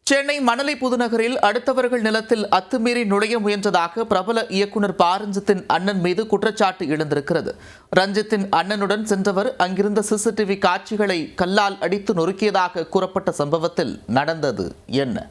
சென்னை மணலி புதுநகரில் அடுத்தவர்கள் நிலத்தில் அத்துமீறி நுழைய முயன்றதாக பிரபல இயக்குநர் ப. ரஞ்சித்தின் அண்ணன் மீது குற்றச்சாட்டு எழுந்திருக்கிறது. ரஞ்சித்தின் அண்ணனுடன் சென்றவர் அங்கிருந்த சிசிடிவி காட்சிகளை கல்லால் அடித்து நொறுக்கியதாக கூறப்பட்ட சம்பவத்தில் நடந்தது என்ன?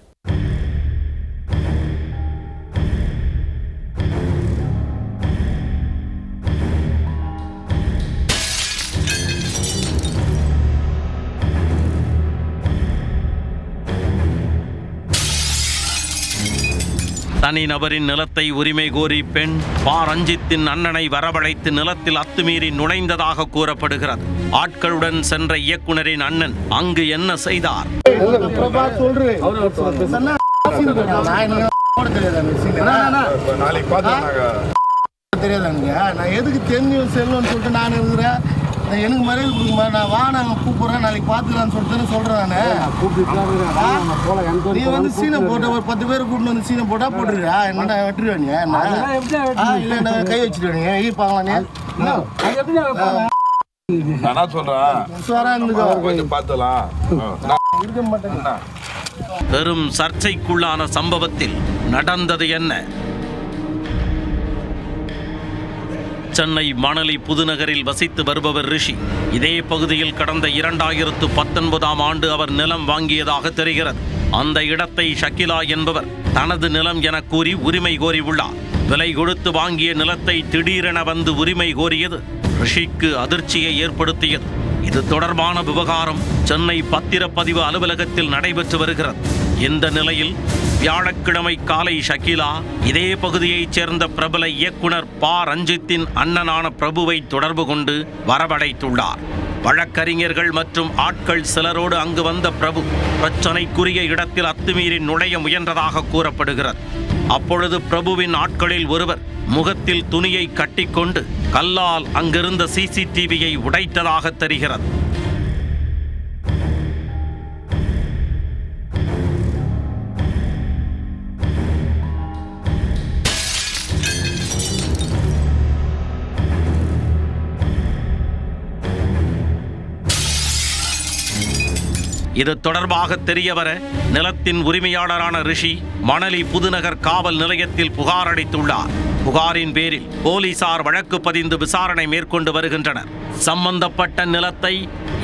தனிநபரின் நிலத்தை உரிமை கோரி பெண் ப. ரஞ்சித்தின் அண்ணனை வரவழைத்து நிலத்தில் அத்துமீறி நுழைந்ததாக கூறப்படுகிறது. ஆட்களுடன் சென்ற இயக்குனரின் அண்ணன் அங்கு என்ன செய்தார்? எனக்கு மரியாதை கொடுக்குமா? நான் வா, நாங்கள் கூப்பிட்றேன், நாளைக்கு பார்த்துக்கலான்னு சொல்லிட்டு சொல்கிறேன். நான் நீ வந்து சீனை போட்ட ஒரு 10 பேர் கூப்பிட்டு வந்து சீனை போட்டால் போட்டுருக்கா என்ன வெட்டுருவானீங்க? இல்லை என்ன கை வச்சுருவானீங்க? ஈப்பாங்களே பெரும் சர்ச்சைக்குள்ளான சம்பவத்தில் நடந்தது என்ன? சென்னை மணலி புதுநகரில் வசித்து வருபவர் ரிஷி. இதே பகுதியில் கடந்த 2019ஆம் ஆண்டு அவர் நிலம் வாங்கியதாக தெரிகிறது. அந்த இடத்தை ஷக்கிலா என்பவர் தனது நிலம் என கூறி உரிமை கோரியுள்ளார். விலை கொடுத்து வாங்கிய நிலத்தை திடீரென வந்து உரிமை கோரியது ரிஷிக்கு அதிர்ச்சியை ஏற்படுத்தியது. இது தொடர்பான விவகாரம் சென்னை பத்திரப்பதிவு அலுவலகத்தில் நடைபெற்று வருகிறது. இந்த நிலையில் வியாழக்கிழமை காலை ஷக்கிலா இதே பகுதியைச் சேர்ந்த பிரபல இயக்குனர் ப. ரஞ்சித்தின் அண்ணனான பிரபுவை தொடர்பு கொண்டு வரவழைத்துள்ளார். வழக்கறிஞர்கள் மற்றும் ஆட்கள் சிலரோடு அங்கு வந்த பிரபு பிரச்சனைக்குரிய இடத்தில் அத்துமீறி நுழைய முயன்றதாக கூறப்படுகிறது. அப்பொழுது பிரபுவின் ஆட்களில் ஒருவர் முகத்தில் துணியை கட்டிக்கொண்டு கல்லால் அங்கிருந்த சிசிடிவியை உடைத்ததாக தெரிகிறது. இது தொடர்பாக தெரியவர நிலத்தின் உரிமையாளரான ரிஷி மணலி புதுநகர் காவல் நிலையத்தில் புகார் அளித்துள்ளார். புகாரின் பேரில் போலீசார் வழக்கு பதிந்து விசாரணை மேற்கொண்டு வருகின்றனர். சம்பந்தப்பட்ட நிலத்தை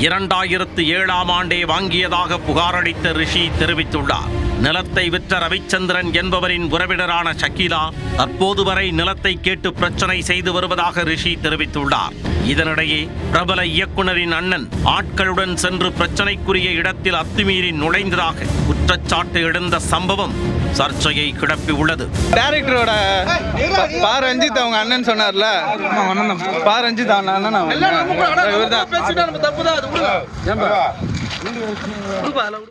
2007ஆம் ஆண்டே வாங்கியதாக புகார் அளித்த ரிஷி தெரிவித்துள்ளார். நிலத்தை விற்ற ரவிச்சந்திரன் என்பவரின் உறவினரான ஷக்கிலா தற்போது வரை நிலத்தை கேட்டு பிரச்சனை செய்து வருவதாக ரிஷி தெரிவித்துள்ளார். இதனிடையே பிரபல இயக்குனரின் அண்ணன் ஆட்களுடன் சென்று பிரச்சனைக்குரிய இடத்தில் அத்துமீறி நுழைந்ததாக குற்றச்சாட்டு எழுந்த சம்பவம் சர்ச்சையை கிளப்பி உள்ளது. டைரக்டரோட ப. ரஞ்சித் அவங்க அண்ணன் சொன்னார்ல, ப. ரஞ்சித் அண்ணன்